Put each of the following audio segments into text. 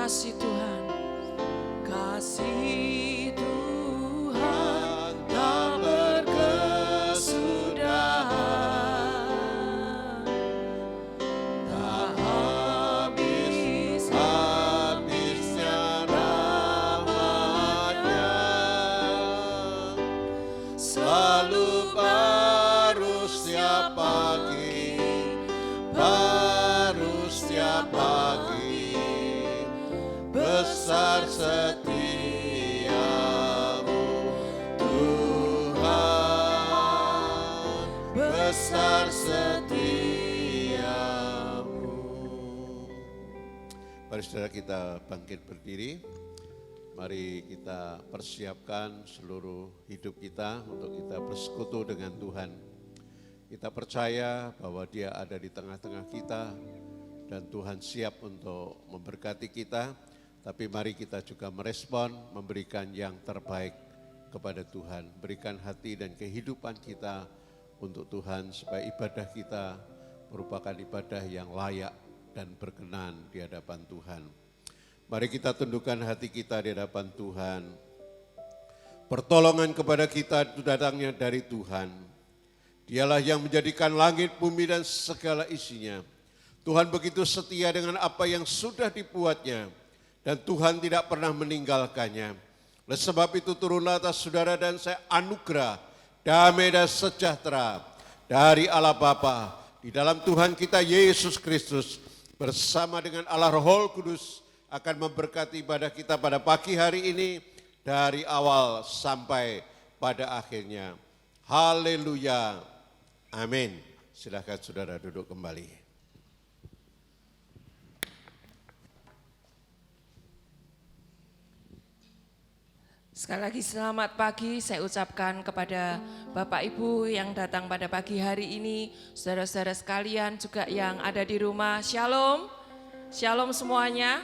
kasih Tuhan, kasih Tuhan tak berkesudahan, tak habis-habisnya rahmat-Nya, selalu baru setiap pagi, baru setiap pagi. Besar setiamu Tuhan, besar setiamu. Mari saudara kita bangkit berdiri. Mari kita persiapkan seluruh hidup kita untuk kita bersekutu dengan Tuhan. Kita percaya bahwa Dia ada di tengah-tengah kita dan Tuhan siap untuk memberkati kita. Tapi mari kita juga merespon, memberikan yang terbaik kepada Tuhan. Berikan hati dan kehidupan kita untuk Tuhan supaya ibadah kita merupakan ibadah yang layak dan berkenan di hadapan Tuhan. Mari kita tundukkan hati kita di hadapan Tuhan. Pertolongan kepada kita itu datangnya dari Tuhan. Dialah yang menjadikan langit, bumi dan segala isinya. Tuhan begitu setia dengan apa yang sudah dibuatnya. Dan Tuhan tidak pernah meninggalkannya. Oleh sebab itu turunlah atas saudara dan saya anugerah, damai dan sejahtera dari Allah Bapa, di dalam Tuhan kita Yesus Kristus, bersama dengan Allah Roh Kudus akan memberkati ibadah kita pada pagi hari ini, dari awal sampai pada akhirnya. Haleluya. Amin. Silakan saudara duduk kembali. Sekali lagi selamat pagi saya ucapkan kepada Bapak Ibu yang datang pada pagi hari ini, saudara-saudara sekalian juga yang ada di rumah. Shalom, shalom semuanya.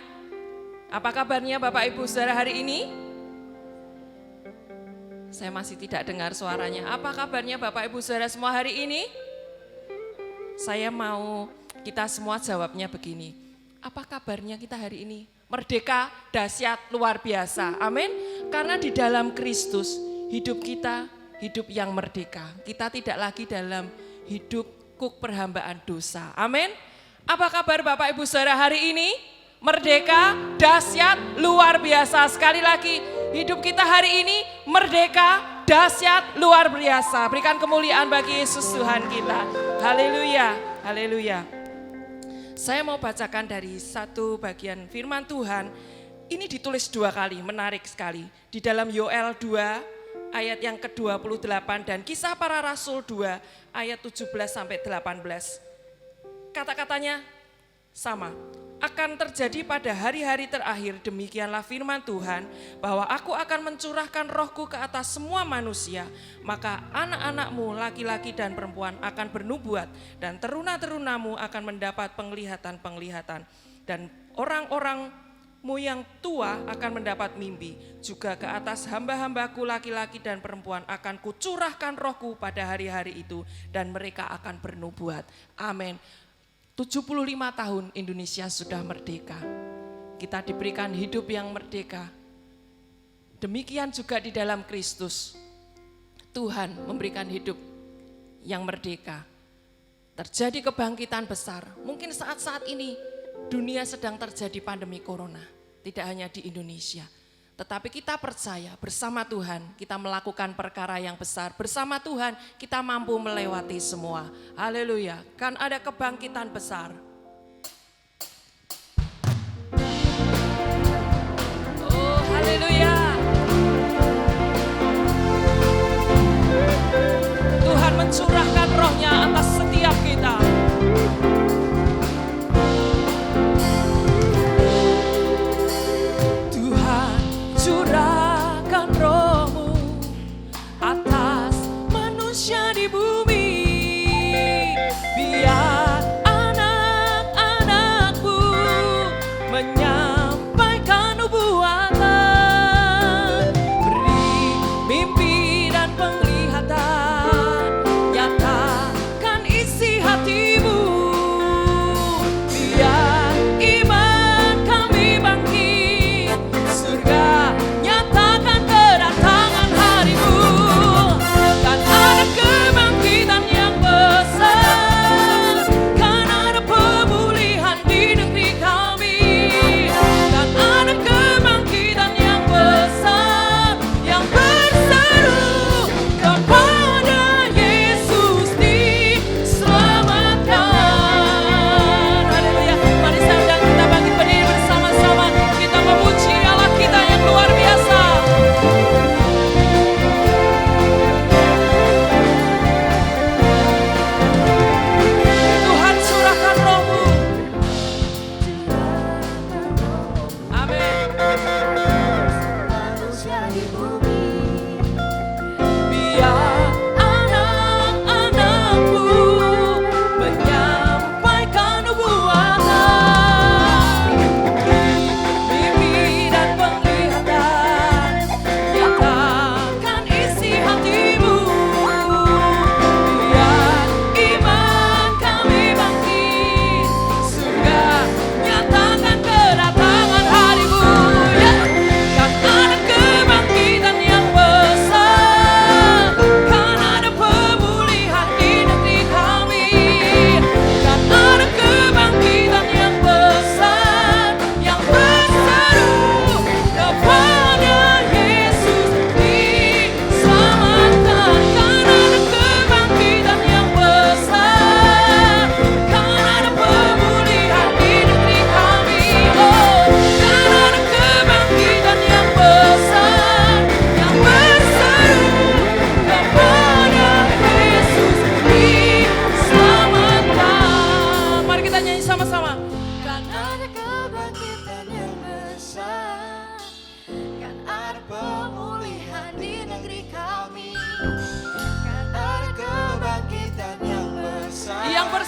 Apa kabarnya Bapak Ibu saudara hari ini? Saya masih tidak dengar suaranya. Apa kabarnya Bapak Ibu saudara semua hari ini? Saya mau kita semua jawabnya begini. Apa kabarnya kita hari ini? Merdeka, dahsyat, luar biasa. Amin. Karena di dalam Kristus hidup kita hidup yang merdeka. Kita tidak lagi dalam hidup kuk perhambaan dosa. Amin. Apa kabar Bapak Ibu saudara hari ini? Merdeka, dahsyat, luar biasa. Sekali lagi, hidup kita hari ini merdeka, dahsyat, luar biasa. Berikan kemuliaan bagi Yesus Tuhan kita. Haleluya, haleluya. Saya mau bacakan dari satu bagian firman Tuhan. Ini ditulis 2 kali, menarik sekali. Di dalam Yoel 2 ayat yang ke-28 dan Kisah Para Rasul 2 ayat 17 sampai 18. Kata-katanya sama. Akan terjadi pada hari-hari terakhir, demikianlah firman Tuhan, bahwa aku akan mencurahkan rohku ke atas semua manusia, maka anak-anakmu laki-laki dan perempuan akan bernubuat, dan teruna-terunamu akan mendapat penglihatan-penglihatan, dan orang-orangmu yang tua akan mendapat mimpi. Juga ke atas hamba-hambaku laki-laki dan perempuan akan kucurahkan rohku pada hari-hari itu, dan mereka akan bernubuat. Amin. 75 tahun Indonesia sudah merdeka. Kita diberikan hidup yang merdeka. Demikian juga di dalam Kristus. Tuhan memberikan hidup yang merdeka. Terjadi kebangkitan besar. Mungkin saat-saat ini dunia sedang terjadi pandemi corona. Tidak hanya di Indonesia. Tetapi kita percaya bersama Tuhan kita melakukan perkara yang besar. Bersama Tuhan kita mampu melewati semua. Haleluya. Kan ada kebangkitan besar. Oh, haleluya. Tuhan mencurahkan rohnya atas setiap kita. Curahkan rohmu atas manusia di bumi, biar anak-anakmu menyampaikan nubuatan, beri mimpi dan penglihatan nyata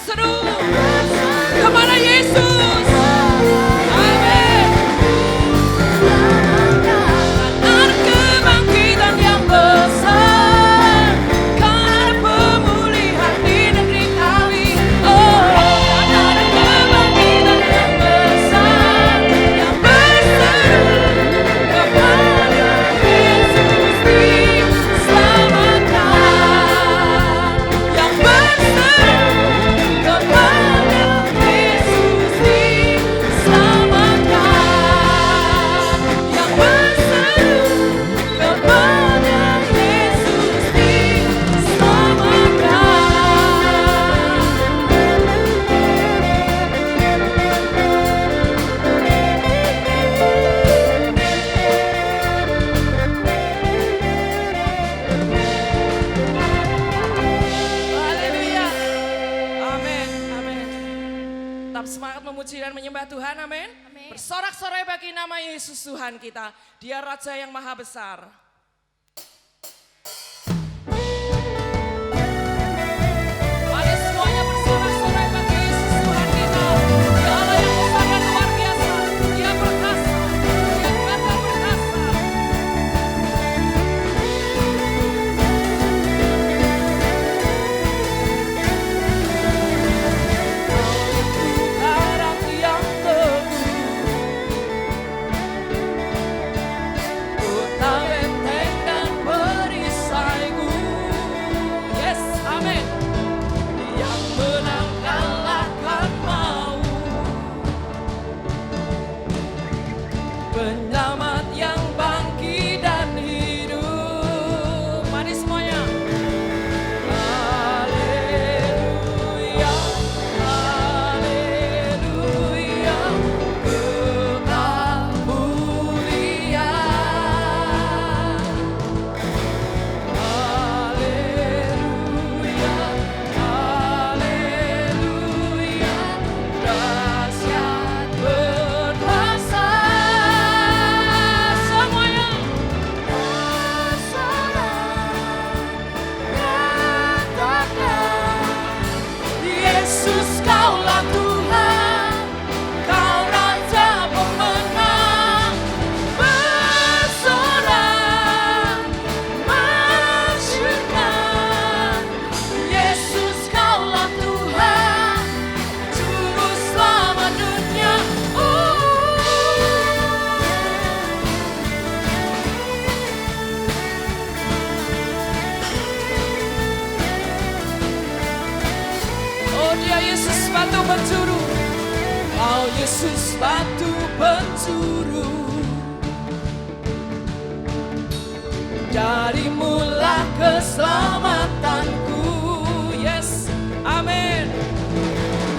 berseru kepada Yesus. Amin. Ada kebangkitan yang besar, karena pemulihan di negeri kami. Oh, ada kebangkitan yang besar, yang berseru kepada Yesus diselamatkan. Yang berseru kepada Yesus diselamatkan. Yang berseru kepada Yesus diselamatkan. Haleluya. Amin. Amin. Tetap semangat memuji dan menyembah Tuhan. Amin. Bersorak-sorai bagi nama Yesus Tuhan kita. Dia Raja yang Maha Besar. Mari semuanya bersorak-sorai bagi Yesus Tuhan kita. Dia Allah yang besar dan luar biasa. Dia perkasa. Dia Maha perkasa. Karang yang teguh, kota benteng dan perisaiku. Yes, amin. Yang menang kalahkan maut, penyelamat yang bangkit dan hidup. Mari semuanya. Haleluya, haleluya, kemuliaan. Haleluya, haleluya, dahsyat berkuasa. Semuanya. Yesus, Kaulah Tuhan, Kau Raja pemenang, bersorak, masyurkan. Yesus, Kaulah Tuhan, Juru Selamat dunia. Oh, Dia Yesus batu penjuru. Oh, Yesus batu penjuru. Darimulah keselamatanku. Yes, amin.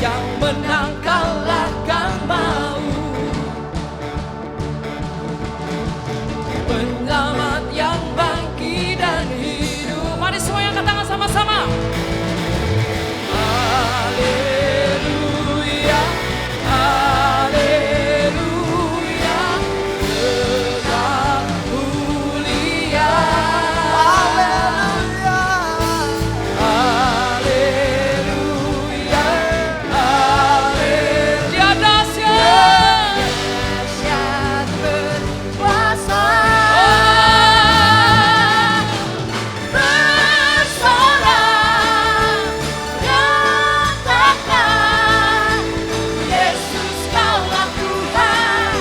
Yang menang kalahkan maut, penyelamat yang bangkit dan hidup. Mari semuanya angkat tangan sama-sama. Haleluya, haleluya, kemuliaan. Haleluya, haleluya. Dia dahsyat, dahsyat berkuasa. Bersorak, nyatakan, Yesus Kaulah Tuhan,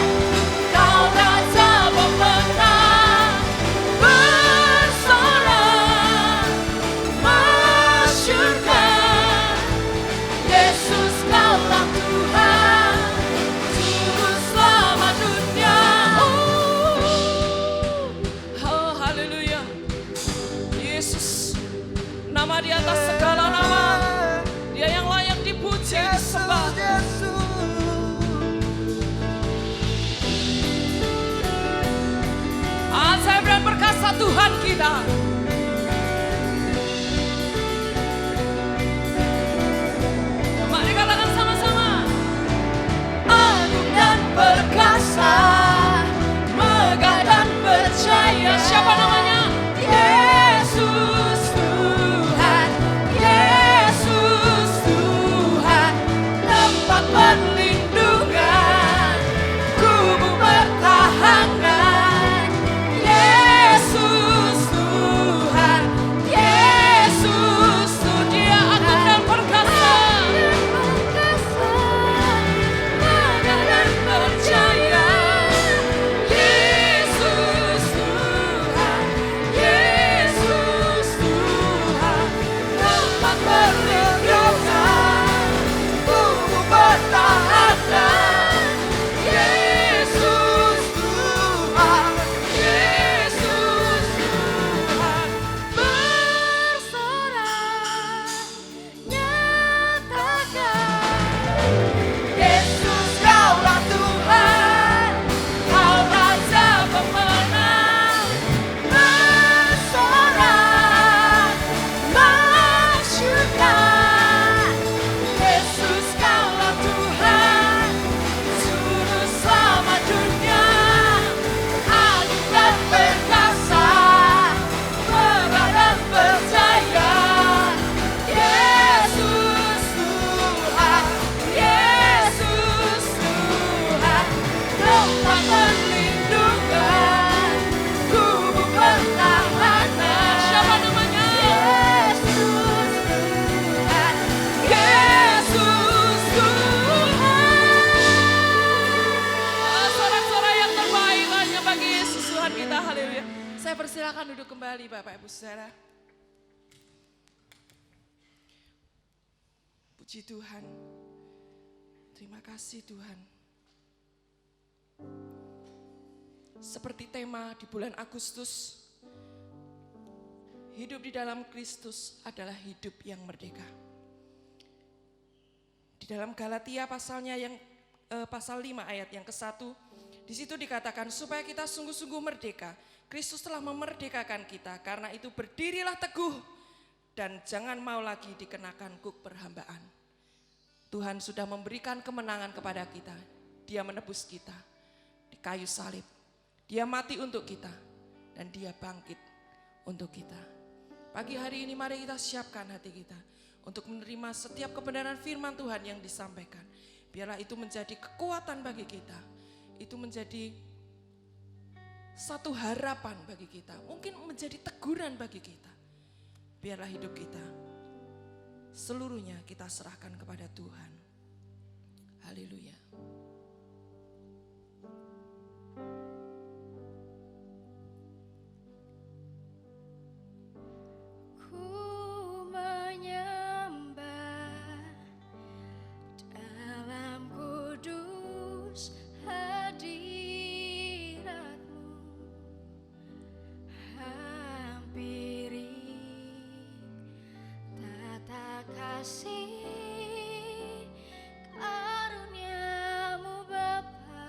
Kau Raja pemenang. Bersorak, masyurkan. Yesus Kaulah Tuhan, Juru Selamat dunia. Oh, haleluya. Yesus, nama di atas segala nama. Dia yang layak dipuji, disembah. Ajaib dan perkasa Tuhan kita. Mari katakan sama-sama. Agung dan perkasa, megah dan percaya. Siapa namanya? Yesus Tuhan, Yesus Tuhan. perlindungan, kubu pertahanan. Siapa namanya? Yesus Tuhan, Yesus Tuhan. Sorak-sorak yang terbaik hanya bagi Yesus Tuhan kita, haleluya. Saya persilakan duduk kembali Bapak Ibu Saudara. Puji Tuhan. Terima kasih Tuhan. Seperti tema di bulan Agustus, hidup di dalam Kristus adalah hidup yang merdeka. Di dalam Galatia pasal 5 ayat yang ke-1, di situ dikatakan supaya kita sungguh-sungguh merdeka. Kristus telah memerdekakan kita, karena itu berdirilah teguh dan jangan mau lagi dikenakan kuk perhambaan. Tuhan sudah memberikan kemenangan kepada kita. Dia menebus kita di kayu salib. Dia mati untuk kita dan dia bangkit untuk kita. Pagi hari ini mari kita siapkan hati kita untuk menerima setiap kebenaran firman Tuhan yang disampaikan. Biarlah itu menjadi kekuatan bagi kita. Itu menjadi satu harapan bagi kita, mungkin menjadi teguran bagi kita. Biarlah hidup kita seluruhnya kita serahkan kepada Tuhan. Haleluya. Ku menyembah dalam kudus hadiratmu, hampiri tata kasih karuniamu Bapa.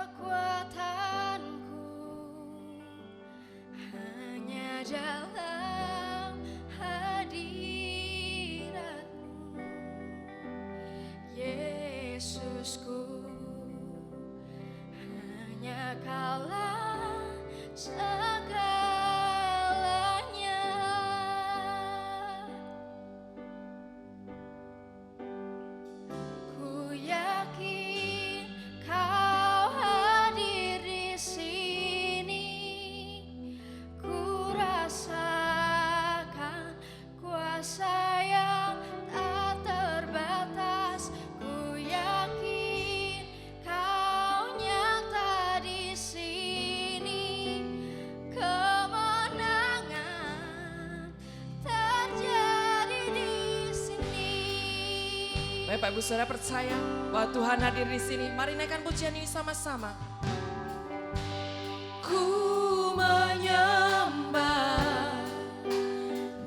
Kekuatanku hanya dalam hadiratmu, Yesusku, hanya Kaulah segalanya. Ku yakin Kau hadir di sini. Ku rasakan kuasa yang tak terbatas. Ku yakin Kau nyata di sini. Kemenangan terjadi di sini. Bapak Ibu Saudara percaya bahwa Tuhan hadir di sini. Mari naikkan pujian ini sama-sama. Ku menyembah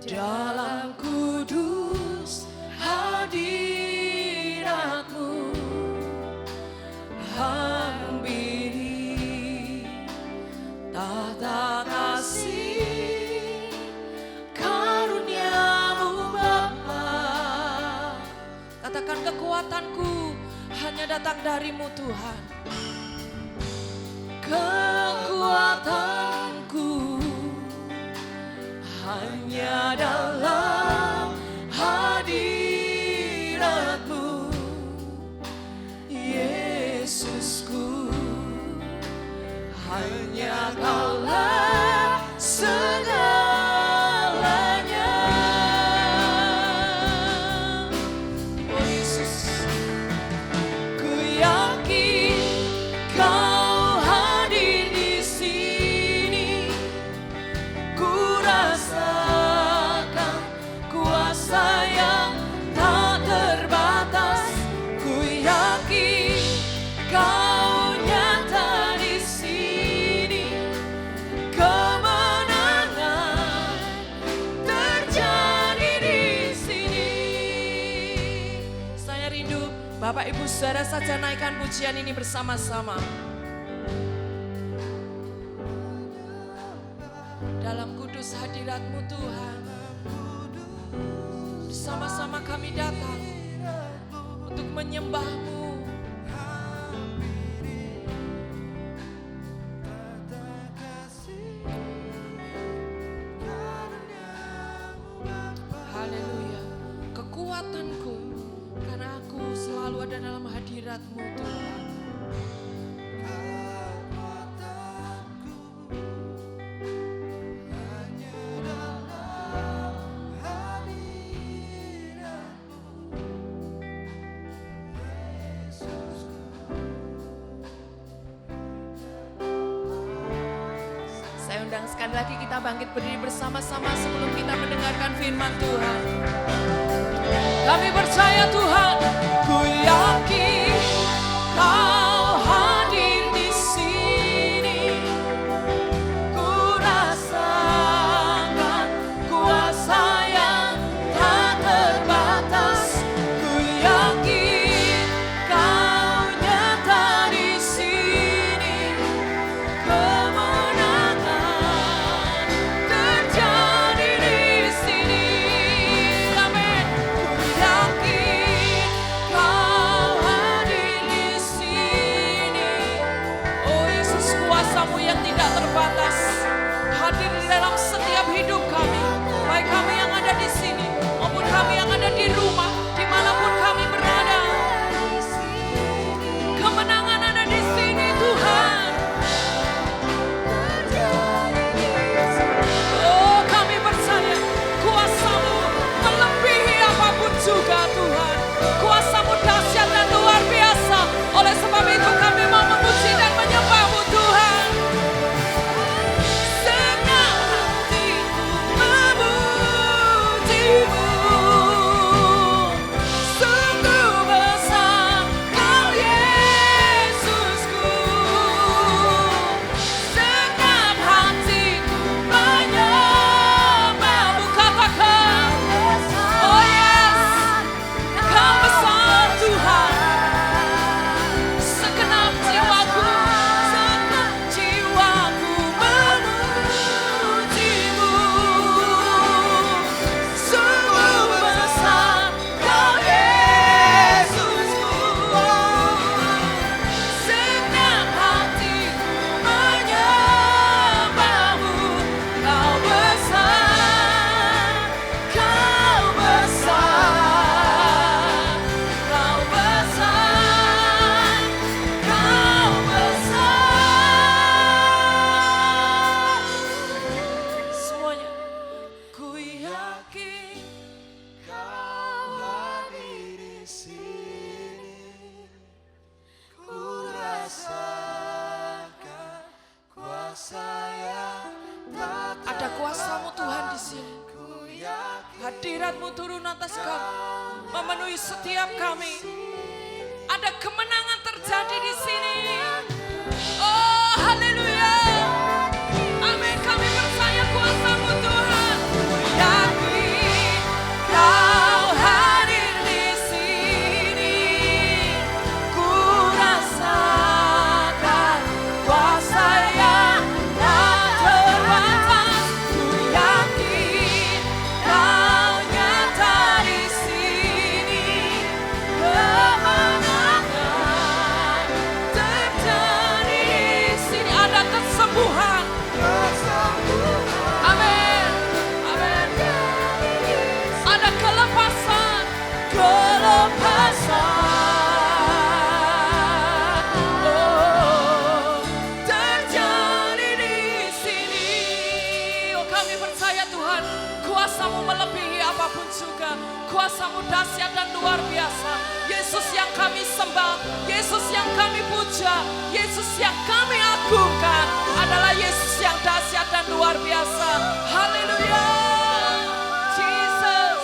dalam kudus hadiratmu, hampiri tata kasih karuniamu Bapa. Katakan kekuatanku hanya datang darimu Tuhan. Kekuatanku hanya dalam hadiratmu, Yesusku, hanya Kaulah segalanya. Oh Yesus, ku yakin Kau hadir di sini. Ku rasakan kuasa yang tak terbatas. Ku yakin Kau nyata di sini. Kemenangan terjadi di sini. Saya rindu Bapak Ibu Saudara saja naikkan pujian ini bersama-sama. Dalam kudus hadirat-Mu Tuhan, bersama-sama kami datang untuk menyembah-Mu. Haleluya. ada dalam hadirat-Mu Tuhan. Saya undang sekali lagi kita bangkit berdiri bersama-sama sebelum kita mendengarkan firman Tuhan. Kami percaya Tuhan, ku yakin Kau hadir di sini. Ku rasakan kuasa yang tak terbatas. Ku yakin Kau nyata di sini. Kemenangan terjadi di sini. Amin. Ku yakin Kau hadir di sini. Oh Yesus, kuasa-Mu yang tidak terbatas hadir di dalam setiap hidup kami. Baik kami yang ada di sini maupun kami yang ada di rumah, dimanapun kami berada. Kemenangan ada di sini Tuhan. Oh kami percaya kuasa-Mu melebihi apapun juga Tuhan. Kuasa-Mu dahsyat dan luar biasa. Oleh sebab itu kami mau memuji dan menyembah-Mu Tuhan. Senang hatiku memuji-Mu. Sungguh besar Kau Yesusku. Senang hatiku menyembah-Mu. Katakan, oh yes, Kau besar Tuhan. Segenap jiwaku memuji-Mu. Sungguh besar Kau Yesusku. Senang hatiku menyembah-Mu. Kau besar, Kau besar, Kau besar, Kau besar. Semuanya, ku yakin Kau hadir di sini. Ku rasakan kuasa yang tak terbatas. Ada kuasa-Mu Tuhan di sini. Hadirat-Mu turun atas kami, memenuhi setiap kami. Ada kemenangan terjadi di sini. Oh, haleluya. Amin. Kami percaya kuasa-Mu Tuhan. Ku yakin Kau hadir di sini. Ku rasakan kuasa yang tak terbatas. Ku yakin Kau nyata di sini. Kemenangan terjadi di sini. Ada kesembuhan. Amin. Amin. Ada kelepasan. Oh, terjadi di sini. Oh, kami percaya Tuhan, kuasa-Mu melebihi apapun juga. Kuasa-Mu dahsyat dan luar biasa. Yesus yang kami sembah, Yesus yang kami puja, Yesus yang kami agungkan adalah Yesus yang dahsyat dan luar biasa. Haleluya. Jesus,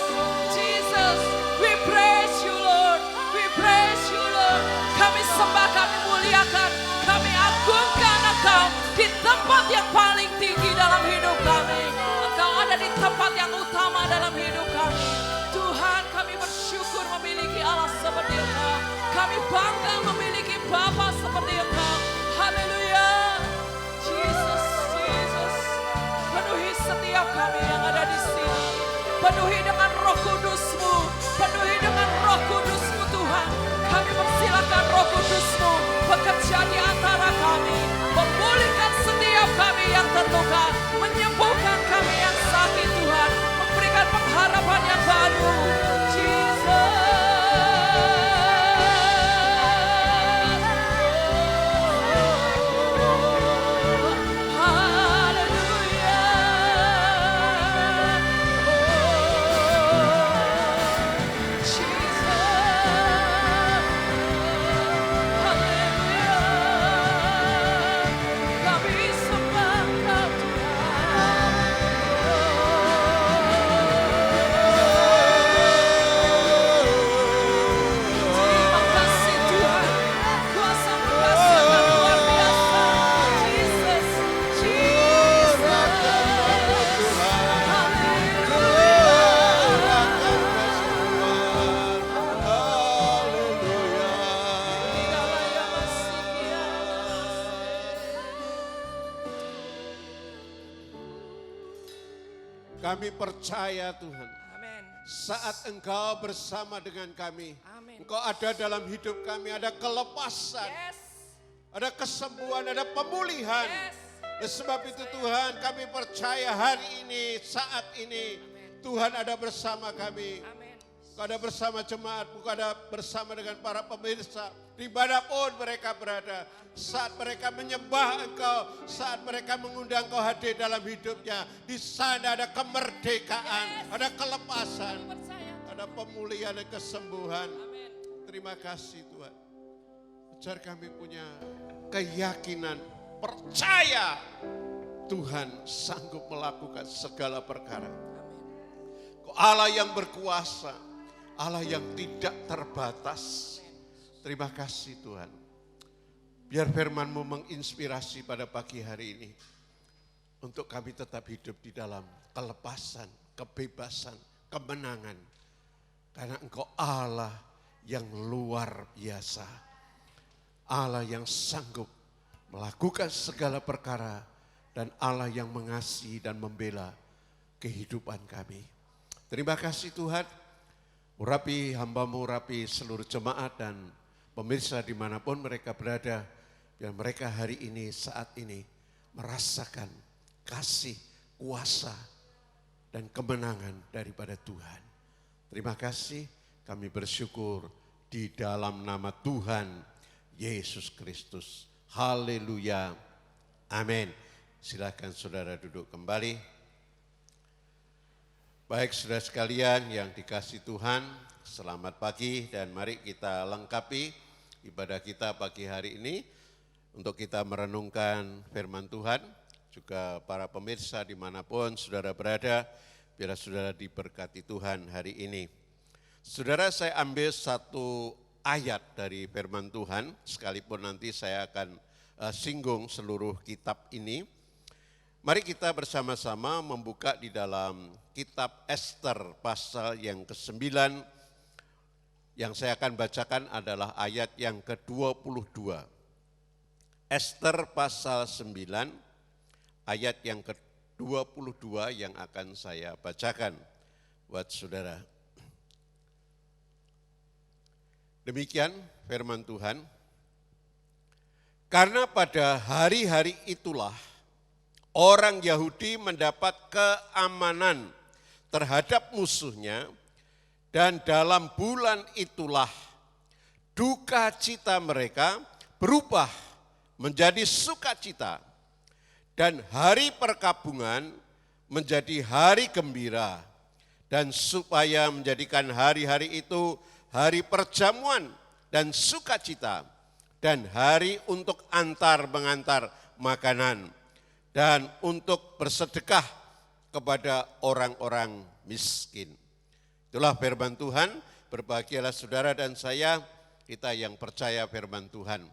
Jesus, we praise You Lord, we praise You Lord. Kami sembah, kami muliakan, kami agungkan Engkau di tempat yang paling tinggi dalam hidup kami. Engkau ada di tempat yang utama dalam hidup kami. Tuhan, kami bersyukur memiliki Allah seperti Engkau. Kami bangga memiliki Bapa seperti Engkau. Haleluya. Jesus, Jesus. Penuhi setiap kami yang ada di sini. Penuhi dengan Roh Kudus-Mu. Penuhi dengan Roh Kudus-Mu Tuhan. Kami persilakan Roh Kudus-Mu bekerja di antara kami. Memulihkan setiap kami yang terluka. Menyembuhkan kami yang sakit Tuhan. Memberikan pengharapan yang baru. Jesus. Kami percaya Tuhan, Amin. saat Engkau bersama dengan kami, Amin. Engkau ada dalam hidup kami, ada kelepasan, Yes. ada kesembuhan, ada pemulihan. Yes. Dan sebab itu Tuhan, kami percaya hari ini, saat ini, Tuhan ada bersama kami. Amin. Engkau ada bersama jemaat, Engkau ada bersama dengan para pemirsa, dimanapun mereka berada. Saat mereka menyembah Engkau, saat mereka mengundang Engkau hadir dalam hidupnya, di sana ada kemerdekaan, ada kelepasan, Percaya. ada pemulihan dan kesembuhan. Amin. Terima kasih Tuhan. Ajar kami punya keyakinan, percaya Tuhan sanggup melakukan segala perkara. Kau Allah yang berkuasa, Allah yang tidak terbatas. Terima kasih Tuhan. Biar firman-Mu menginspirasi pada pagi hari ini. Untuk kami tetap hidup di dalam kelepasan, kebebasan, kemenangan. Karena Engkau Allah yang luar biasa. Allah yang sanggup melakukan segala perkara. Dan Allah yang mengasihi dan membela kehidupan kami. Terima kasih Tuhan. Urapi hamba-Mu, urapi seluruh jemaat dan pemirsa dimanapun mereka berada. Biar mereka hari ini, saat ini merasakan kasih, kuasa, dan kemenangan daripada Tuhan. Terima kasih, kami bersyukur di dalam nama Tuhan Yesus Kristus. Haleluya. Amin. Silakan saudara duduk kembali. Baik saudara sekalian yang dikasihi Tuhan, selamat pagi dan mari kita lengkapi ibadah kita pagi hari ini. Untuk kita merenungkan firman Tuhan, juga para pemirsa dimanapun saudara berada, biar saudara diberkati Tuhan hari ini. Saudara, saya ambil satu ayat dari firman Tuhan, sekalipun nanti saya akan singgung seluruh kitab ini. Mari kita bersama-sama membuka di dalam kitab Ester pasal yang ke-9. Yang saya akan bacakan adalah ayat yang ke-22. Ester pasal 9 ayat yang ke-22 yang akan saya bacakan buat saudara. Demikian firman Tuhan. Karena pada hari-hari itulah orang Yahudi mendapat keamanan terhadap musuhnya dan dalam bulan itulah duka cita mereka berubah menjadi sukacita dan hari perkabungan menjadi hari gembira dan supaya menjadikan hari-hari itu hari perjamuan dan sukacita dan hari untuk antar mengantar makanan dan untuk bersedekah kepada orang-orang miskin. Itulah firman Tuhan, berbahagialah saudara dan saya, kita yang percaya firman Tuhan.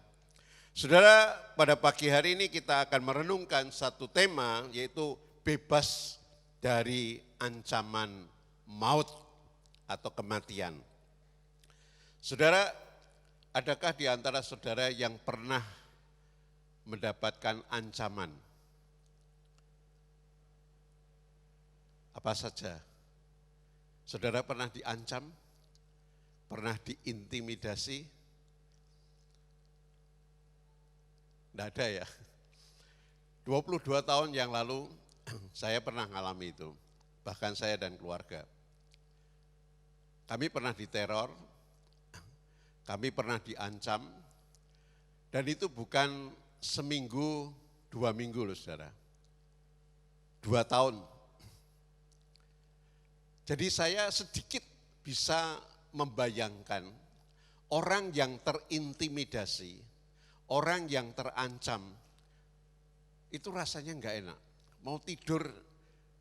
Saudara, pada pagi hari ini kita akan merenungkan satu tema, yaitu bebas dari ancaman maut atau kematian. Saudara, adakah di antara saudara yang pernah mendapatkan ancaman? Apa saja? Saudara pernah diancam? Pernah diintimidasi? Tidak ada ya. 22 tahun yang lalu saya pernah mengalami itu. Bahkan saya dan keluarga. Kami pernah diteror, kami pernah diancam, dan itu bukan seminggu, 2 minggu loh saudara. 2 tahun. Jadi saya sedikit bisa membayangkan orang yang terintimidasi, orang yang terancam, itu rasanya enggak enak. Mau tidur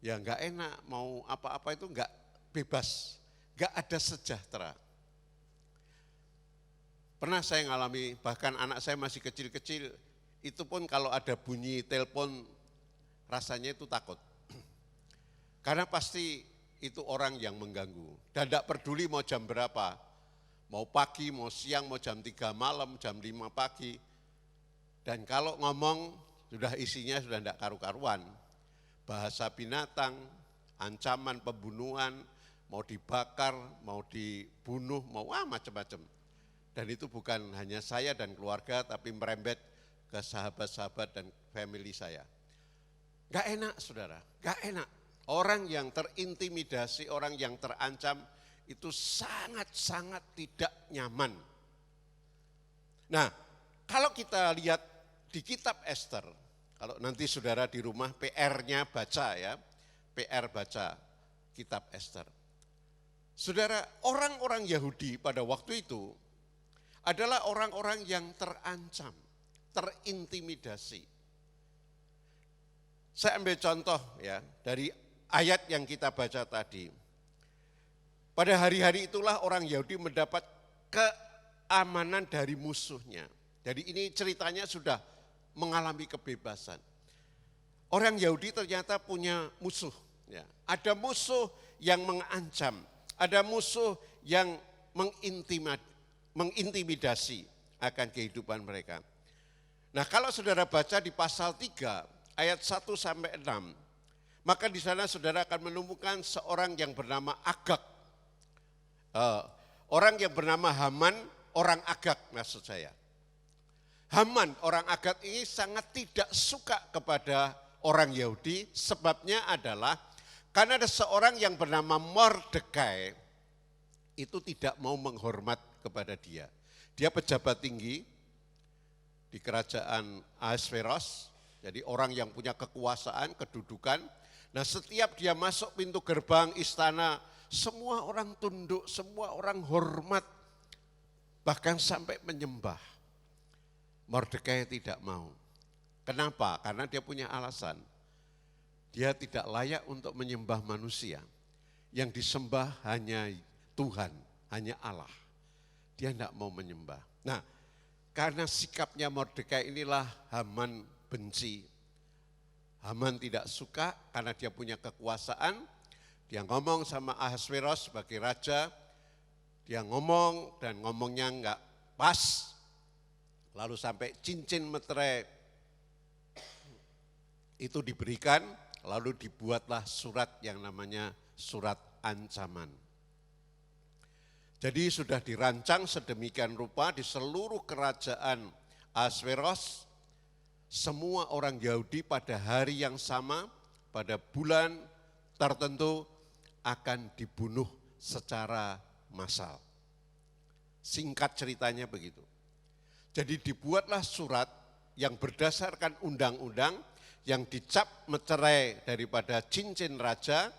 ya enggak enak, mau apa-apa itu enggak bebas, enggak ada sejahtera. Pernah saya ngalami, bahkan anak saya masih kecil-kecil, itu pun kalau ada bunyi telepon rasanya itu takut. Karena pasti itu orang yang mengganggu. Dan tidak peduli mau jam berapa, mau pagi, mau siang, mau jam 3 malam, jam 5 pagi. Dan kalau ngomong sudah isinya sudah tidak karu-karuan. Bahasa binatang, ancaman pembunuhan, mau dibakar, mau dibunuh, mau macam-macam. Dan itu bukan hanya saya dan keluarga, tapi merembet ke sahabat-sahabat dan family saya. Gak enak saudara, gak enak. Orang yang terintimidasi, orang yang terancam itu sangat-sangat tidak nyaman. Nah, kalau kita lihat di kitab Ester, kalau nanti saudara di rumah PR-nya baca ya, PR baca kitab Ester. Saudara, orang-orang Yahudi pada waktu itu adalah orang-orang yang terancam, terintimidasi. Saya ambil contoh ya dari ayat yang kita baca tadi. Pada hari-hari itulah orang Yahudi mendapat keamanan dari musuhnya. Jadi ini ceritanya sudah mengalami kebebasan. Orang Yahudi ternyata punya musuh. Ya. Ada musuh yang mengancam, ada musuh yang mengintimidasi akan kehidupan mereka. Nah kalau saudara baca di pasal 3 ayat 1 sampai 6, maka di sana saudara akan menemukan seorang yang bernama Agag. Orang yang bernama Haman, orang Agag maksud saya. Haman, orang Agag ini sangat tidak suka kepada orang Yahudi, sebabnya adalah karena ada seorang yang bernama Mordekai, itu tidak mau menghormat kepada dia. Dia pejabat tinggi di kerajaan Ahasveros, jadi orang yang punya kekuasaan, kedudukan. Nah setiap dia masuk pintu gerbang istana, semua orang tunduk, semua orang hormat, bahkan sampai menyembah. Mordekai tidak mau. Kenapa? Karena dia punya alasan. Dia tidak layak untuk menyembah manusia. Yang disembah hanya Tuhan, hanya Allah. Dia tidak mau menyembah. Nah, karena sikapnya Mordekai inilah Haman benci. Haman tidak suka karena dia punya kekuasaan. Dia ngomong sama Ahasveros sebagai raja. Dia ngomong dan ngomongnya enggak pas. Lalu sampai cincin meterai itu diberikan. Lalu dibuatlah surat yang namanya surat ancaman. Jadi sudah dirancang sedemikian rupa di seluruh kerajaan Ahasveros, semua orang Yahudi pada hari yang sama, pada bulan tertentu akan dibunuh secara massal. Singkat ceritanya begitu. Jadi dibuatlah surat yang berdasarkan undang-undang yang dicap meterai daripada cincin raja,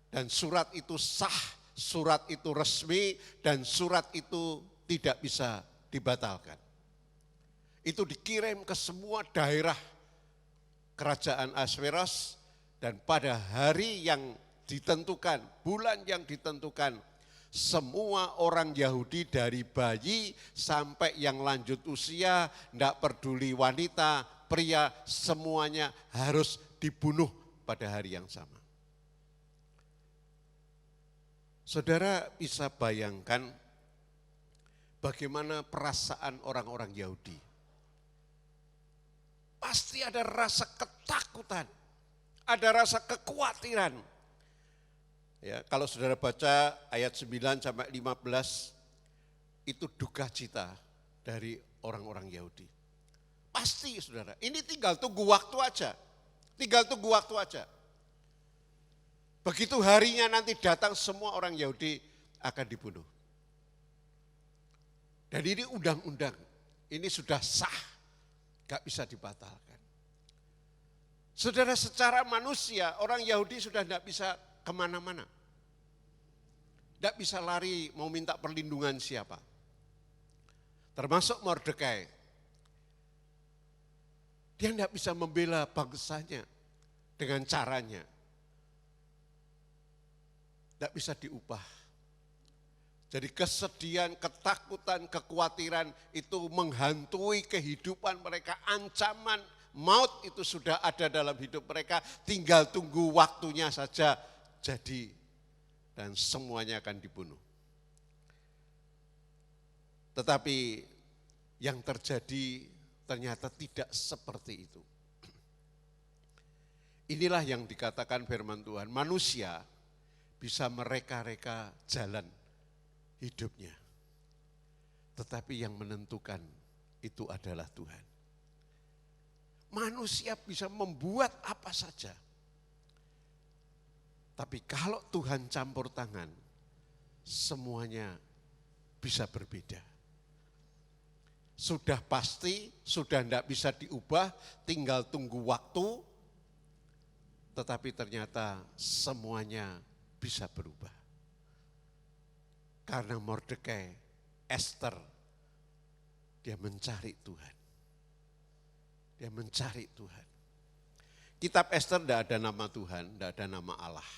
dan surat itu sah, surat itu resmi, dan surat itu tidak bisa dibatalkan. Itu dikirim ke semua daerah kerajaan Ahasveros, dan pada hari yang ditentukan, bulan yang ditentukan, semua orang Yahudi dari bayi sampai yang lanjut usia, tidak peduli wanita, pria, semuanya harus dibunuh pada hari yang sama. Saudara bisa bayangkan bagaimana perasaan orang-orang Yahudi. Pasti ada rasa ketakutan, ada rasa kekhawatiran. Ya, kalau saudara baca ayat 9 sampai 15, itu duka cita dari orang-orang Yahudi. Pasti saudara, ini tinggal tunggu waktu aja. Tinggal tunggu waktu aja. Begitu harinya nanti datang, semua orang Yahudi akan dibunuh. Dan ini undang-undang, ini sudah sah, gak bisa dibatalkan. Saudara, secara manusia orang Yahudi sudah gak bisa kemana-mana. Tidak bisa lari mau minta perlindungan siapa. Termasuk Mordekai. Dia tidak bisa membela bangsanya dengan caranya. Tidak bisa diubah. Jadi kesedihan, ketakutan, kekhawatiran itu menghantui kehidupan mereka. Ancaman maut itu sudah ada dalam hidup mereka. Tinggal tunggu waktunya saja jadi, dan semuanya akan dibunuh. Tetapi yang terjadi ternyata tidak seperti itu. Inilah yang dikatakan firman Tuhan, manusia bisa mereka-reka jalan hidupnya. Tetapi yang menentukan itu adalah Tuhan. Manusia bisa membuat apa saja. Tapi kalau Tuhan campur tangan, semuanya bisa berbeda. Sudah pasti, sudah tidak bisa diubah, tinggal tunggu waktu, tetapi ternyata semuanya bisa berubah. Karena Mordekai, Esther, dia mencari Tuhan. Dia mencari Tuhan. Kitab Esther tidak ada nama Tuhan, tidak ada nama Allah.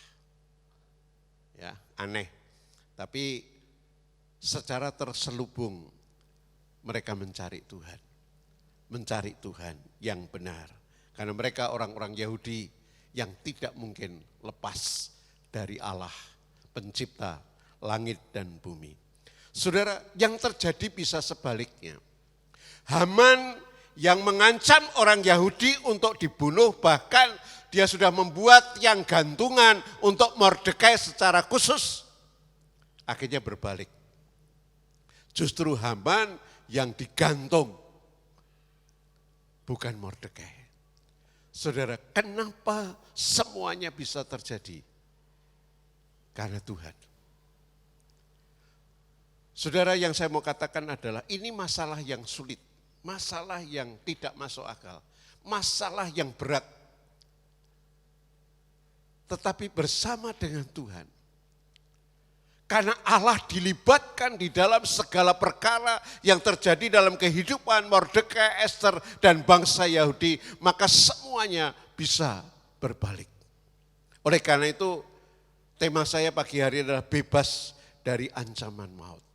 Ya, aneh. Tapi secara terselubung mereka mencari Tuhan. Mencari Tuhan yang benar. Karena mereka orang-orang Yahudi yang tidak mungkin lepas dari Allah, pencipta langit dan bumi. Saudara, yang terjadi bisa sebaliknya. Haman yang mengancam orang Yahudi untuk dibunuh, bahkan dia sudah membuat tiang gantungan untuk Mordekai secara khusus, akhirnya berbalik. Justru Haman yang digantung, bukan Mordekai. Saudara, kenapa semuanya bisa terjadi? Karena Tuhan. Saudara, yang saya mau katakan adalah ini masalah yang sulit, masalah yang tidak masuk akal, masalah yang berat. Tetapi bersama dengan Tuhan, karena Allah dilibatkan di dalam segala perkara yang terjadi dalam kehidupan Mordekai, Esther, dan bangsa Yahudi, maka semuanya bisa berbalik. Oleh karena itu, tema saya pagi hari adalah bebas dari ancaman maut.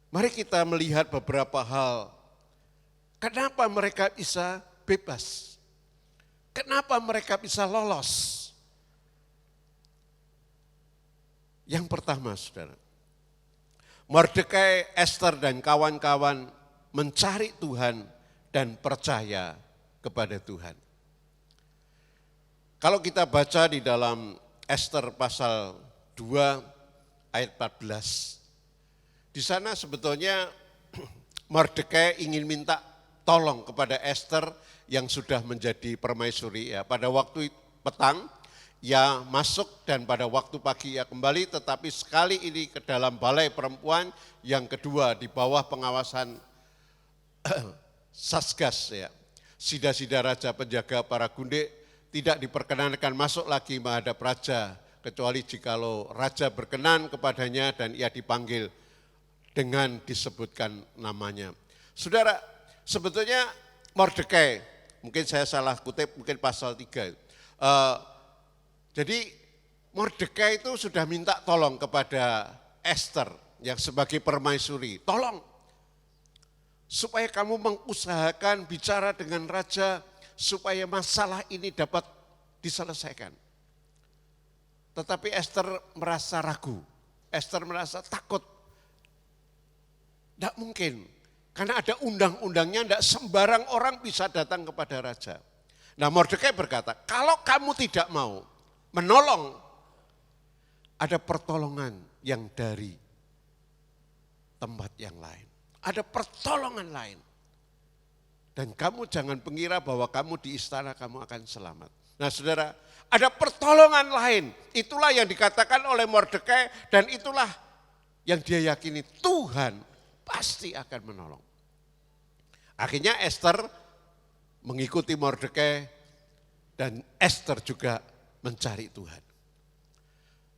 Mari kita melihat beberapa hal. Kenapa mereka bisa bebas? Kenapa mereka bisa lolos? Yang pertama, saudara, Mordekai, Esther, dan kawan-kawan mencari Tuhan dan percaya kepada Tuhan. Kalau kita baca di dalam Esther pasal 2 ayat 14, di sana sebetulnya Mordekai ingin minta tolong kepada Esther yang sudah menjadi permaisuri. Ya, pada waktu petang, ia masuk dan pada waktu pagi ia kembali, tetapi sekali ini ke dalam balai perempuan, yang kedua di bawah pengawasan Satgas, ya. Sida-sida raja penjaga para gundik tidak diperkenankan masuk lagi menghadap raja, kecuali jikalau raja berkenan kepadanya dan ia dipanggil dengan disebutkan namanya. Saudara, sebetulnya Mordekai, mungkin saya salah kutip, mungkin pasal 3, jadi Mordekai itu sudah minta tolong kepada Esther yang sebagai permaisuri. Tolong supaya kamu mengusahakan bicara dengan raja supaya masalah ini dapat diselesaikan. Tetapi Esther merasa ragu, Esther merasa takut. Tidak mungkin, karena ada undang-undangnya, tidak sembarang orang bisa datang kepada raja. Nah, Mordekai berkata, kalau kamu tidak mau menolong, ada pertolongan yang dari tempat yang lain. Ada pertolongan lain. Dan kamu jangan mengira bahwa kamu di istana kamu akan selamat. Nah, saudara, ada pertolongan lain. Itulah yang dikatakan oleh Mordekai dan itulah yang dia yakini, Tuhan pasti akan menolong. Akhirnya Esther mengikuti Mordekai dan Esther juga mencari Tuhan.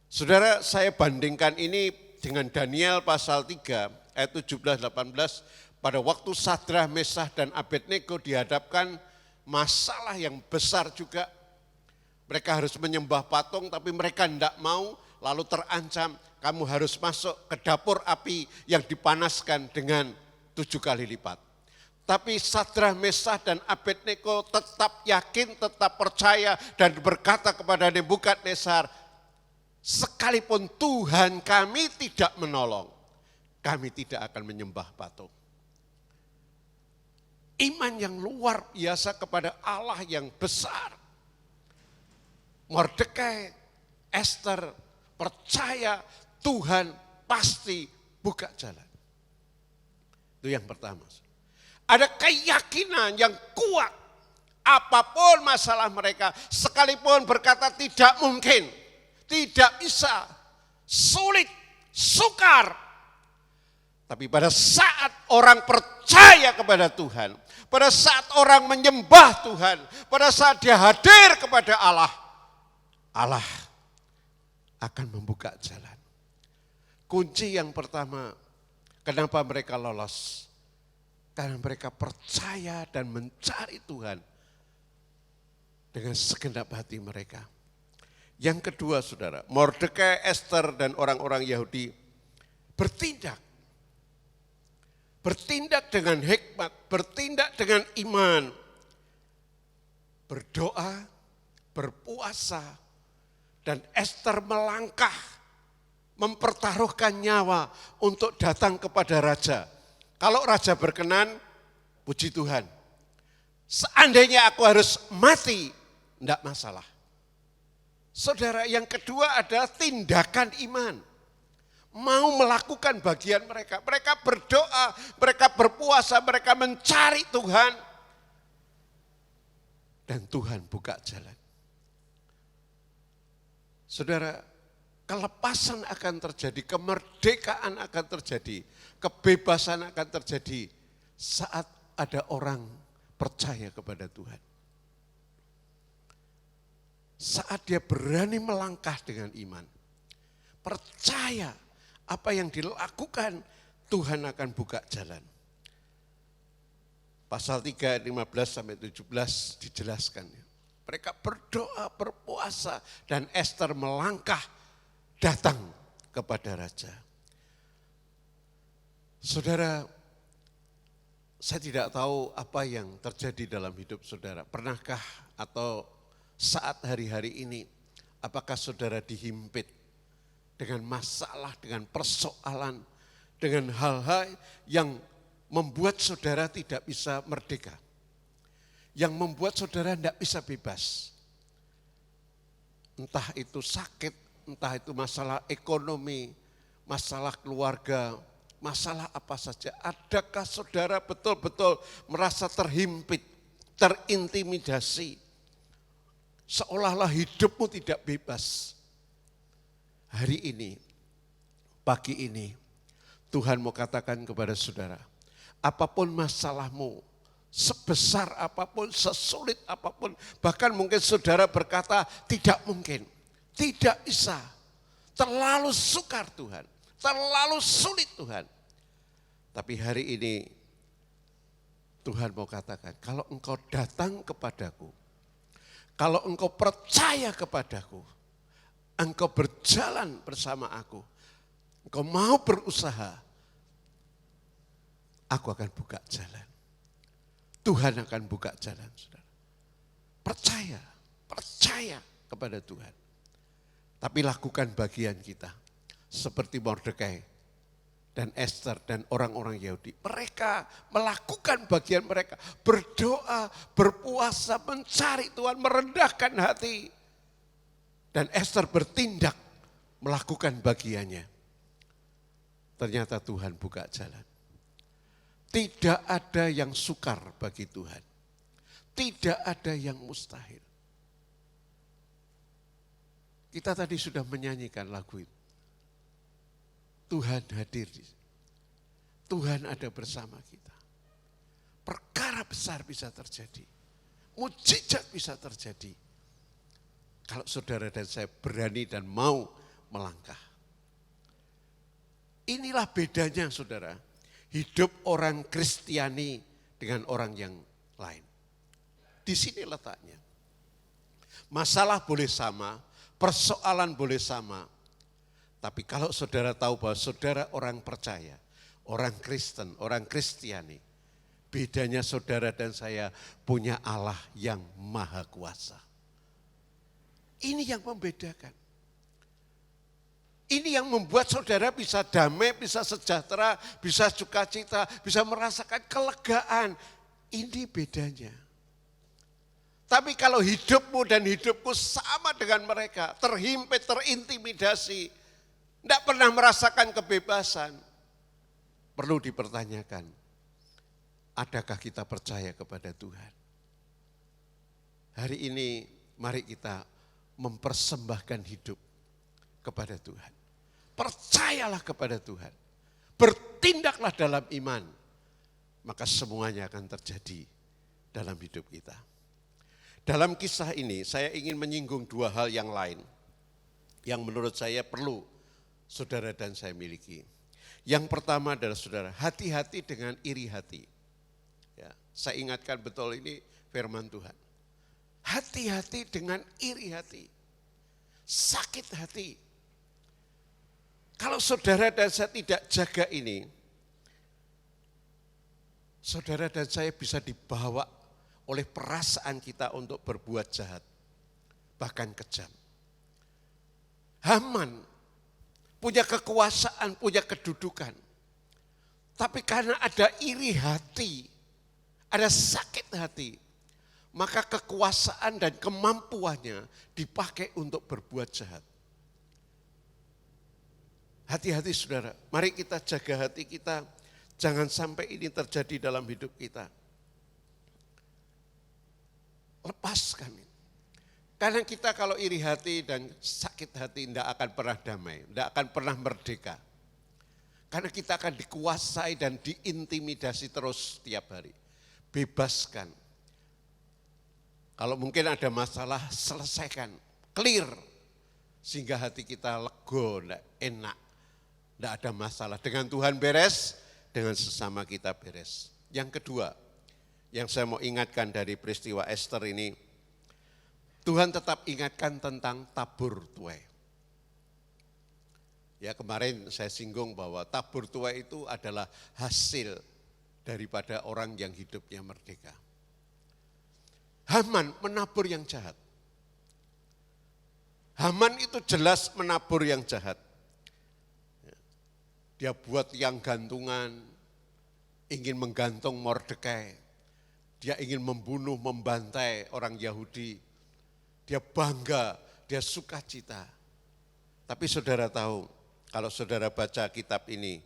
Saudara, saya bandingkan ini dengan Daniel pasal 3 ayat 17-18, pada waktu Sadrah, Mesah, dan Abednego dihadapkan masalah yang besar juga. Mereka harus menyembah patung tapi mereka tidak mau, lalu terancam kamu harus masuk ke dapur api yang dipanaskan dengan 7 kali lipat. Tapi Sadrah, Mesah, dan Abednego tetap yakin, tetap percaya dan berkata kepada Nebukadnezar, sekalipun Tuhan kami tidak menolong, kami tidak akan menyembah patung. Iman yang luar biasa kepada Allah yang besar. Mordekai, Ester percaya Tuhan pasti buka jalan. Itu yang pertama. Ada keyakinan yang kuat. Apapun masalah mereka, sekalipun berkata tidak mungkin, tidak bisa, sulit, sukar. Tapi pada saat orang percaya kepada Tuhan, pada saat orang menyembah Tuhan, pada saat dia hadir kepada Allah, Allah akan membuka jalan. Kunci yang pertama, kenapa mereka lolos? Karena mereka percaya dan mencari Tuhan dengan segenap hati mereka. Yang kedua saudara, Mordekai, Ester dan orang-orang Yahudi bertindak. Bertindak dengan hikmat, bertindak dengan iman. Berdoa, berpuasa, dan Ester melangkah, mempertaruhkan nyawa untuk datang kepada raja. Kalau raja berkenan, puji Tuhan. Seandainya aku harus mati, tidak masalah. Saudara, yang kedua adalah tindakan iman. Mau melakukan bagian mereka. Mereka berdoa, mereka berpuasa, mereka mencari Tuhan. Dan Tuhan buka jalan. Saudara, kelepasan akan terjadi, kemerdekaan akan terjadi, kebebasan akan terjadi saat ada orang percaya kepada Tuhan. Saat dia berani melangkah dengan iman, percaya apa yang dilakukan, Tuhan akan buka jalan. Pasal 3 ayat 15-17 dijelaskan. Mereka berdoa, berpuasa, dan Ester melangkah datang kepada raja. Saudara, saya tidak tahu apa yang terjadi dalam hidup saudara. Pernahkah atau saat hari-hari ini, apakah saudara dihimpit dengan masalah, dengan persoalan, dengan hal-hal yang membuat saudara tidak bisa merdeka, yang membuat saudara tidak bisa bebas. Entah itu sakit, entah itu masalah ekonomi, masalah keluarga, masalah apa saja. Adakah saudara betul-betul merasa terhimpit, terintimidasi, seolah-olah hidupmu tidak bebas? Hari ini, pagi ini, Tuhan mau katakan kepada saudara, apapun masalahmu, sebesar apapun, sesulit apapun, bahkan mungkin saudara berkata tidak mungkin, tidak bisa, terlalu sukar Tuhan, terlalu sulit Tuhan. Tapi hari ini Tuhan mau katakan, kalau engkau datang kepadaku, kalau engkau percaya kepadaku, engkau berjalan bersama aku, engkau mau berusaha, aku akan buka jalan. Tuhan akan buka jalan, saudara. Percaya kepada Tuhan. Tapi lakukan bagian kita. Seperti Mordekai dan Ester dan orang-orang Yahudi. Mereka melakukan bagian mereka. Berdoa, berpuasa, mencari Tuhan, merendahkan hati. Dan Ester bertindak, melakukan bagiannya. Ternyata Tuhan buka jalan. Tidak ada yang sukar bagi Tuhan. Tidak ada yang mustahil. Kita tadi sudah menyanyikan lagu itu. Tuhan hadir. Tuhan ada bersama kita. Perkara besar bisa terjadi. Mujizat bisa terjadi. Kalau saudara dan saya berani dan mau melangkah. Inilah bedanya saudara. Hidup orang Kristiani dengan orang yang lain. Di sini letaknya. Masalah boleh sama, persoalan boleh sama. Tapi kalau saudara tahu bahwa saudara orang percaya, orang Kristen, orang Kristiani, bedanya saudara dan saya punya Allah yang maha kuasa. Ini yang membedakan. Ini yang membuat saudara bisa damai, bisa sejahtera, bisa sukacita, bisa merasakan kelegaan. Ini bedanya. Tapi kalau hidupmu dan hidupku sama dengan mereka, terhimpit, terintimidasi, tidak pernah merasakan kebebasan, perlu dipertanyakan, adakah kita percaya kepada Tuhan? Hari ini mari kita mempersembahkan hidup kepada Tuhan. Percayalah kepada Tuhan. Bertindaklah dalam iman. Maka semuanya akan terjadi dalam hidup kita. Dalam kisah ini saya ingin menyinggung dua hal yang lain. Yang menurut saya perlu saudara dan saya miliki. Yang pertama adalah saudara, hati-hati dengan iri hati. Ya, saya ingatkan betul ini firman Tuhan. Hati-hati dengan iri hati. Sakit hati. Kalau saudara dan saya tidak jaga ini, saudara dan saya bisa dibawa oleh perasaan kita untuk berbuat jahat, bahkan kejam. Haman punya kekuasaan, punya kedudukan. Tapi karena ada iri hati, ada sakit hati, maka kekuasaan dan kemampuannya dipakai untuk berbuat jahat. Hati-hati saudara, mari kita jaga hati kita, jangan sampai ini terjadi dalam hidup kita. Lepaskan ini. Karena kita kalau iri hati dan sakit hati tidak akan pernah damai, tidak akan pernah merdeka. Karena kita akan dikuasai dan diintimidasi terus setiap hari. Bebaskan. Kalau mungkin ada masalah, selesaikan, clear. Sehingga hati kita lego, enak. Tidak ada masalah. Dengan Tuhan beres, dengan sesama kita beres. Yang kedua, yang saya mau ingatkan dari peristiwa Esther ini, Tuhan tetap ingatkan tentang tabur tuai. Ya kemarin saya singgung bahwa tabur tuai itu adalah hasil daripada orang yang hidupnya merdeka. Haman menabur yang jahat. Haman itu jelas menabur yang jahat. Dia buat tiang gantungan, ingin menggantung Mordekai. Dia ingin membunuh, membantai orang Yahudi. Dia bangga, dia sukacita. Tapi saudara tahu, kalau saudara baca kitab ini,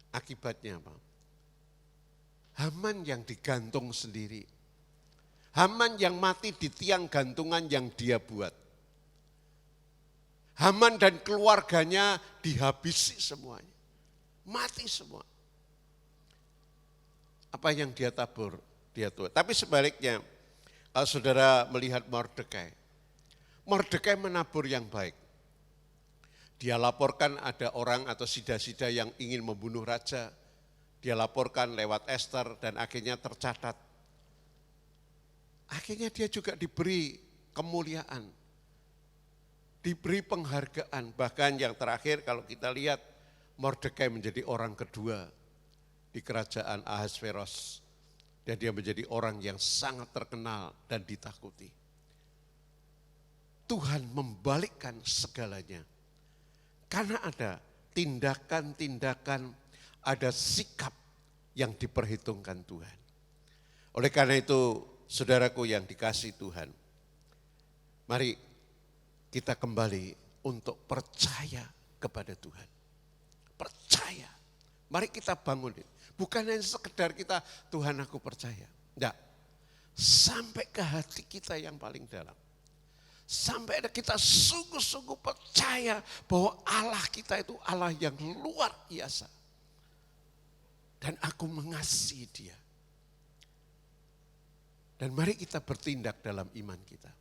akibatnya apa? Haman yang digantung sendiri. Haman yang mati di tiang gantungan yang dia buat. Haman dan keluarganya dihabisi semuanya. Mati semua. Apa yang dia tabur, dia tuai. Tapi sebaliknya, kalau saudara melihat Mordekai, Mordekai menabur yang baik. Dia laporkan ada orang atau sida-sida yang ingin membunuh raja. Dia laporkan lewat Esther dan akhirnya tercatat. Akhirnya dia juga diberi kemuliaan, diberi penghargaan. Bahkan yang terakhir kalau kita lihat, Mordekai menjadi orang kedua di kerajaan Ahasveros. Dan dia menjadi orang yang sangat terkenal dan ditakuti. Tuhan membalikkan segalanya. Karena ada tindakan-tindakan, ada sikap yang diperhitungkan Tuhan. Oleh karena itu, saudaraku yang dikasihi Tuhan, mari kita kembali untuk percaya kepada Tuhan. Percaya. Mari kita bangun. Bukan hanya sekedar kita, Tuhan aku percaya. Enggak. Sampai ke hati kita yang paling dalam. Sampai kita sungguh-sungguh percaya bahwa Allah kita itu Allah yang luar biasa. Dan aku mengasihi dia. Dan mari kita bertindak dalam iman kita.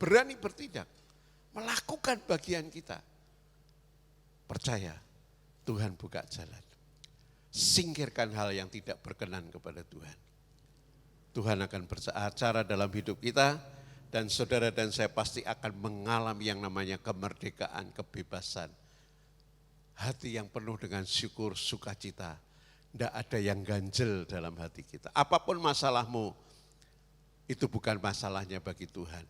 Berani bertindak. Melakukan bagian kita. Percaya. Tuhan buka jalan. Singkirkan hal yang tidak berkenan kepada Tuhan. Tuhan akan berbicara dalam hidup kita dan saudara dan saya pasti akan mengalami yang namanya kemerdekaan, kebebasan. Hati yang penuh dengan syukur, sukacita. Tidak ada yang ganjel dalam hati kita. Apapun masalahmu, itu bukan masalahnya bagi Tuhan.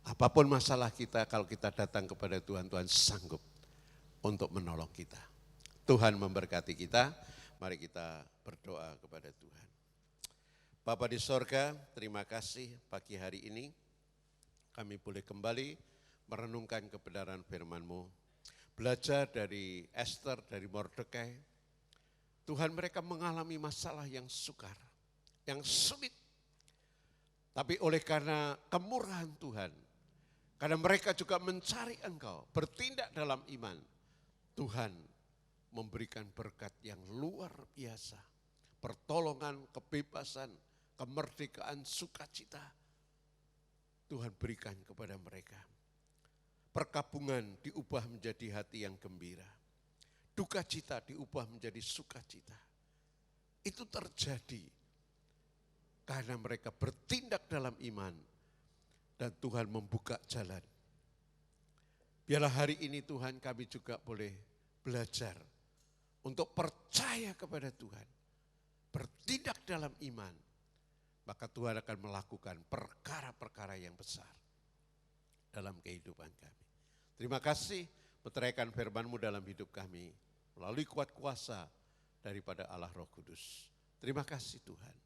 Apapun masalah kita, kalau kita datang kepada Tuhan, Tuhan sanggup untuk menolong kita. Tuhan memberkati kita, mari kita berdoa kepada Tuhan. Bapa di sorga, terima kasih pagi hari ini kami boleh kembali merenungkan kebenaran firman-Mu. Belajar dari Esther, dari Mordekai. Tuhan, mereka mengalami masalah yang sukar, yang sulit. Tapi oleh karena kemurahan Tuhan, karena mereka juga mencari Engkau, bertindak dalam iman, Tuhan memberikan berkat yang luar biasa. Pertolongan, kebebasan, kemerdekaan, sukacita Tuhan berikan kepada mereka. Perkabungan diubah menjadi hati yang gembira. Duka cita diubah menjadi sukacita. Itu terjadi karena mereka bertindak dalam iman dan Tuhan membuka jalan. Biarlah hari ini Tuhan kami juga boleh belajar untuk percaya kepada Tuhan. Bertindak dalam iman. Maka Tuhan akan melakukan perkara-perkara yang besar dalam kehidupan kami. Terima kasih meteraikan firman-Mu dalam hidup kami melalui kuat kuasa daripada Allah Roh Kudus. Terima kasih Tuhan.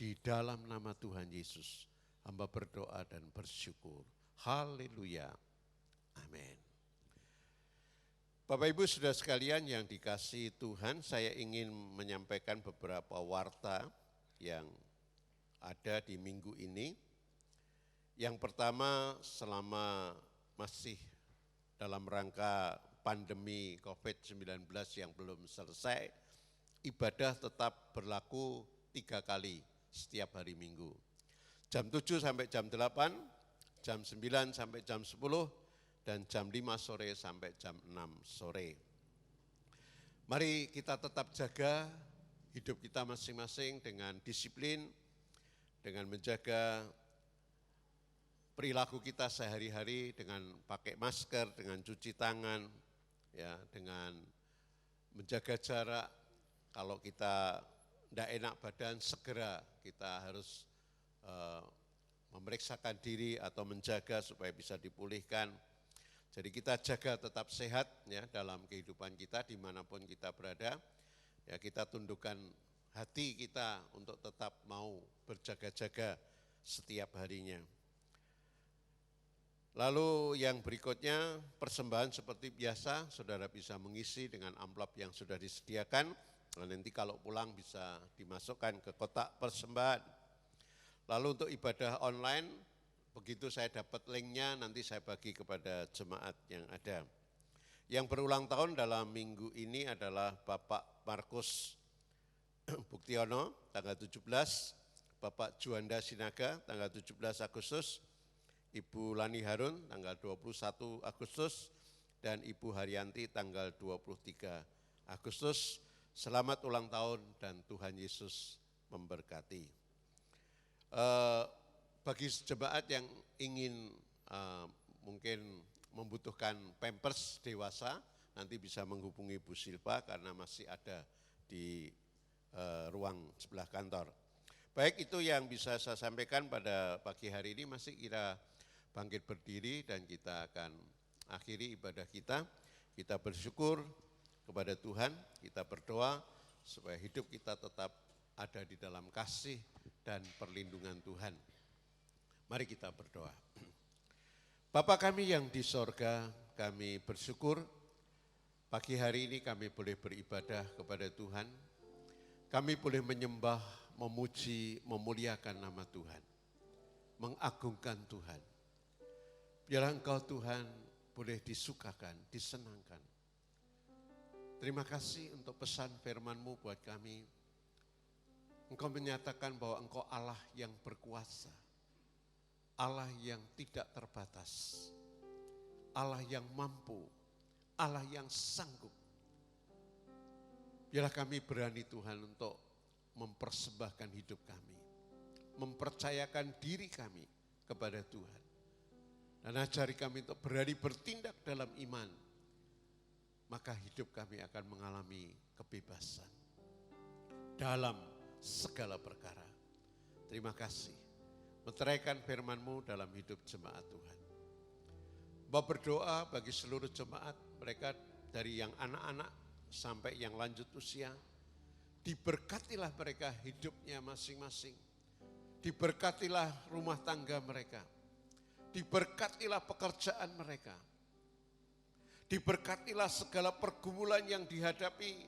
Di dalam nama Tuhan Yesus, hamba berdoa dan bersyukur. Haleluya. Amin. Bapak Ibu Saudara sekalian yang dikasihi Tuhan, saya ingin menyampaikan beberapa warta yang ada di minggu ini. Yang pertama, selama masih dalam rangka pandemi COVID-19 yang belum selesai, ibadah tetap berlaku 3 kali setiap hari Minggu. Jam 7 sampai jam 8, jam 9 sampai jam 10, dan jam 5 sore sampai jam 6 sore. Mari kita tetap jaga hidup kita masing-masing dengan disiplin, dengan menjaga perilaku kita sehari-hari dengan pakai masker, dengan cuci tangan, ya, dengan menjaga jarak. Kalau kita tidak enak badan, segera kita harus memeriksakan diri atau menjaga supaya bisa dipulihkan. Jadi kita jaga tetap sehat ya dalam kehidupan kita dimanapun kita berada. Ya, kita tundukkan hati kita untuk tetap mau berjaga-jaga setiap harinya. Lalu yang berikutnya, persembahan seperti biasa, saudara bisa mengisi dengan amplop yang sudah disediakan. Nanti kalau pulang bisa dimasukkan ke kotak persembahan. Lalu untuk ibadah online, begitu saya dapat linknya nanti saya bagi kepada jemaat yang ada. Yang berulang tahun dalam minggu ini adalah Bapak Markus Buktiono tanggal 17, Bapak Juanda Sinaga tanggal 17 Agustus, Ibu Lani Harun tanggal 21 Agustus, dan Ibu Haryanti tanggal 23 Agustus. Selamat ulang tahun dan Tuhan Yesus memberkati. Bagi jemaat yang ingin mungkin membutuhkan pampers dewasa, nanti bisa menghubungi Bu Silva karena masih ada di ruang sebelah kantor. Baik, itu yang bisa saya sampaikan pada pagi hari ini. Masih kita bangkit berdiri dan kita akan akhiri ibadah kita. Kita bersyukur kepada Tuhan, kita berdoa supaya hidup kita tetap ada di dalam kasih dan perlindungan Tuhan. Mari kita berdoa. Bapa kami yang di sorga, kami bersyukur pagi hari ini kami boleh beribadah kepada Tuhan. Kami boleh menyembah, memuji, memuliakan nama Tuhan, mengagungkan Tuhan. Biarlah Engkau Tuhan boleh disukakan, disenangkan. Terima kasih untuk pesan firman-Mu buat kami. Engkau menyatakan bahwa Engkau Allah yang berkuasa, Allah yang tidak terbatas, Allah yang mampu, Allah yang sanggup. Biarlah kami berani Tuhan untuk mempersembahkan hidup kami, mempercayakan diri kami kepada Tuhan. Dan ajari kami untuk berani bertindak dalam iman, maka hidup kami akan mengalami kebebasan dalam segala perkara. Terima kasih. Meteraikan firman-Mu dalam hidup jemaat Tuhan. Bapak berdoa bagi seluruh jemaat, mereka dari yang anak-anak sampai yang lanjut usia, diberkatilah mereka hidupnya masing-masing, Diberkatilah rumah tangga mereka. Diberkatilah pekerjaan mereka. Diberkatilah segala pergumulan yang dihadapi.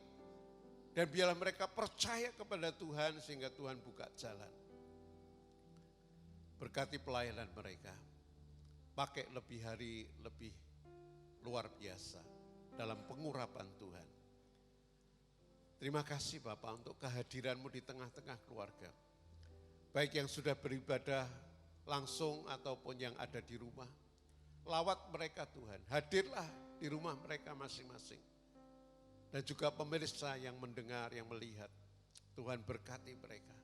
Dan biarlah mereka percaya kepada Tuhan sehingga Tuhan buka jalan. Berkati pelayanan mereka. Pakai lebih hari lebih luar biasa dalam pengurapan Tuhan. Terima kasih Bapak untuk kehadiran-Mu di tengah-tengah keluarga. Baik yang sudah beribadah langsung ataupun yang ada di rumah. Lawat mereka Tuhan, hadirlah di rumah mereka masing-masing. Dan juga pemirsa yang mendengar, yang melihat. Tuhan berkati mereka.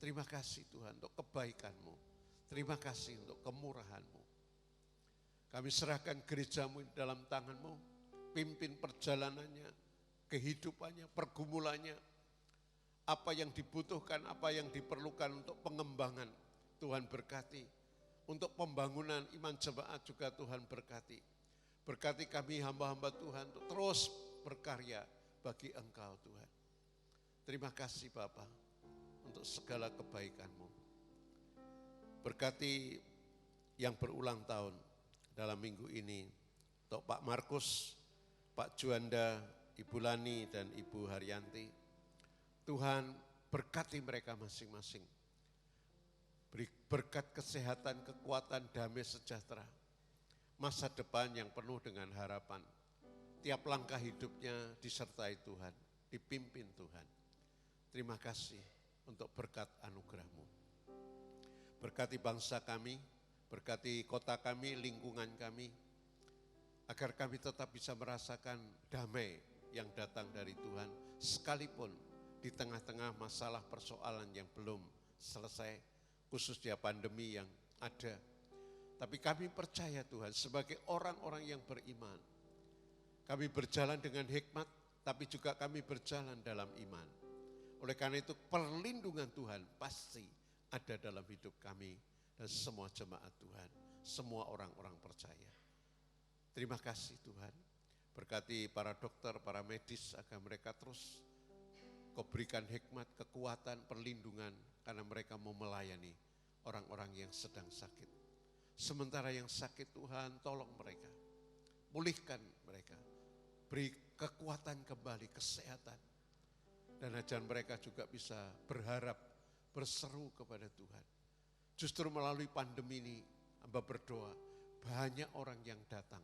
Terima kasih Tuhan untuk kebaikan-Mu. Terima kasih untuk kemurahan-Mu. Kami serahkan gereja-Mu dalam tangan-Mu. Pimpin perjalanannya, kehidupannya, pergumulannya. Apa yang dibutuhkan, apa yang diperlukan untuk pengembangan, Tuhan berkati. Untuk pembangunan iman jemaat juga Tuhan berkati. Berkati kami hamba-hamba Tuhan untuk terus berkarya bagi Engkau Tuhan. Terima kasih Bapa untuk segala kebaikan-Mu. Berkati yang berulang tahun dalam minggu ini. Untuk Pak Markus, Pak Juanda, Ibu Lani dan Ibu Haryanti. Tuhan berkati mereka masing-masing. Beri berkat kesehatan, kekuatan, damai sejahtera. Masa depan yang penuh dengan harapan. Tiap langkah hidupnya disertai Tuhan, dipimpin Tuhan. Terima kasih untuk berkat anugerah-Mu. Berkati bangsa kami, berkati kota kami, lingkungan kami. Agar kami tetap bisa merasakan damai yang datang dari Tuhan. Sekalipun di tengah-tengah masalah persoalan yang belum selesai, khususnya pandemi yang ada. Tapi kami percaya Tuhan sebagai orang-orang yang beriman. Kami berjalan dengan hikmat, tapi juga kami berjalan dalam iman. Oleh karena itu perlindungan Tuhan pasti ada dalam hidup kami dan semua jemaat Tuhan, semua orang-orang percaya. Terima kasih Tuhan, berkati para dokter, para medis agar mereka terus Kau berikan hikmat, kekuatan, perlindungan karena mereka mau melayani orang-orang yang sedang sakit. Sementara yang sakit Tuhan tolong mereka, pulihkan mereka, beri kekuatan kembali, kesehatan. Dan ajar mereka juga bisa berharap, berseru kepada Tuhan. Justru melalui pandemi ini, hamba berdoa, banyak orang yang datang,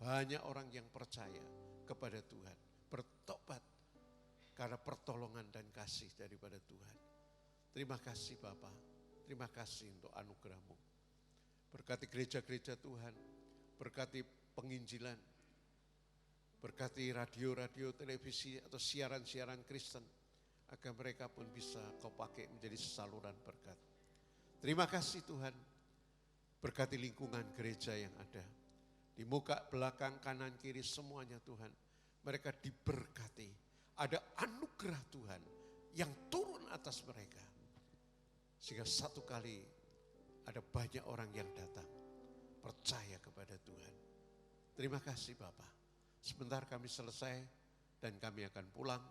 banyak orang yang percaya kepada Tuhan, bertobat karena pertolongan dan kasih daripada Tuhan. Terima kasih Bapa, terima kasih untuk anugerah-Mu. Berkati gereja-gereja Tuhan, berkati penginjilan, berkati radio-radio, televisi atau siaran-siaran Kristen, agar mereka pun bisa Kau pakai menjadi saluran berkat. Terima kasih Tuhan, berkati lingkungan gereja yang ada. Di muka, belakang, kanan, kiri semuanya Tuhan, mereka diberkati. Ada anugerah Tuhan yang turun atas mereka. Sehingga satu kali ada banyak orang yang datang percaya kepada Tuhan. Terima kasih Bapak. Sebentar kami selesai dan kami akan pulang.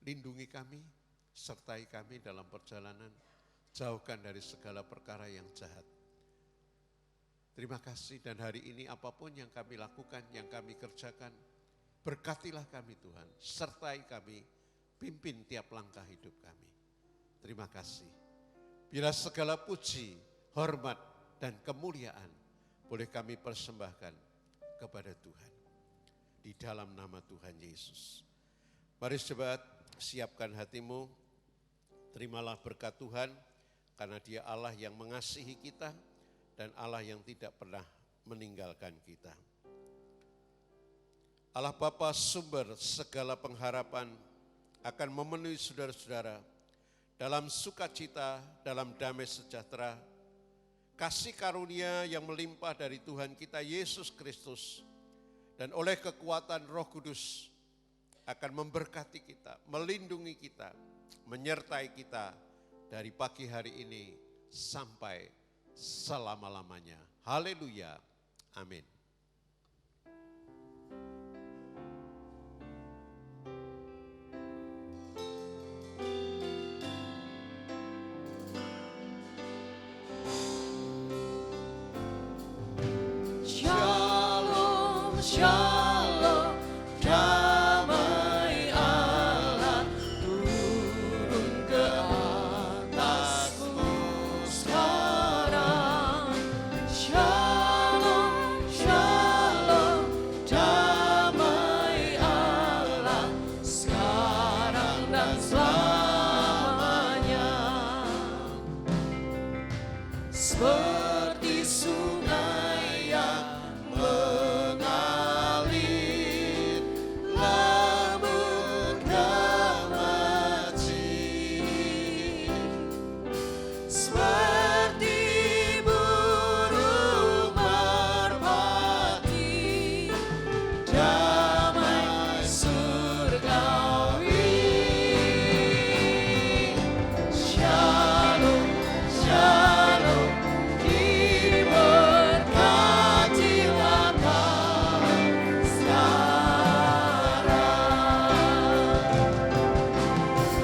Lindungi kami, sertai kami dalam perjalanan. Jauhkan dari segala perkara yang jahat. Terima kasih dan hari ini apapun yang kami lakukan, yang kami kerjakan, berkatilah kami Tuhan, sertai kami, pimpin tiap langkah hidup kami. Terima kasih. Bila segala puji, hormat, dan kemuliaan boleh kami persembahkan kepada Tuhan. Di dalam nama Tuhan Yesus. Mari jemaat, siapkan hatimu, terimalah berkat Tuhan, karena Dia Allah yang mengasihi kita, dan Allah yang tidak pernah meninggalkan kita. Allah Bapa sumber segala pengharapan akan memenuhi saudara-saudara dalam sukacita, dalam damai sejahtera, kasih karunia yang melimpah dari Tuhan kita Yesus Kristus dan oleh kekuatan Roh Kudus akan memberkati kita, melindungi kita, menyertai kita dari pagi hari ini sampai selama-lamanya. Haleluya. Amin. selamanya. Seperti sungai yang mengalir, lamun kamaci. Seperti burung merpati, damai surgawi. Shalom, shalom, diberkatilah kau sekarang.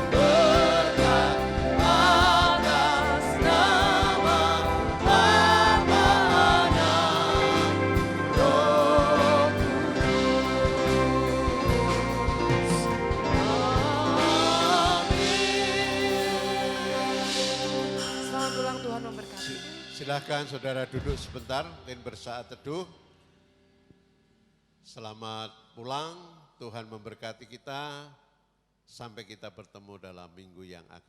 Berkat atas nama Bapa, Anak, Roh Kudus. Amin. Selamat ulang, Tuhan memberkati. Silahkan saudara duduk sebentar dan bersaat teduh. Selamat pulang, Tuhan memberkati kita sampai kita bertemu dalam minggu yang akan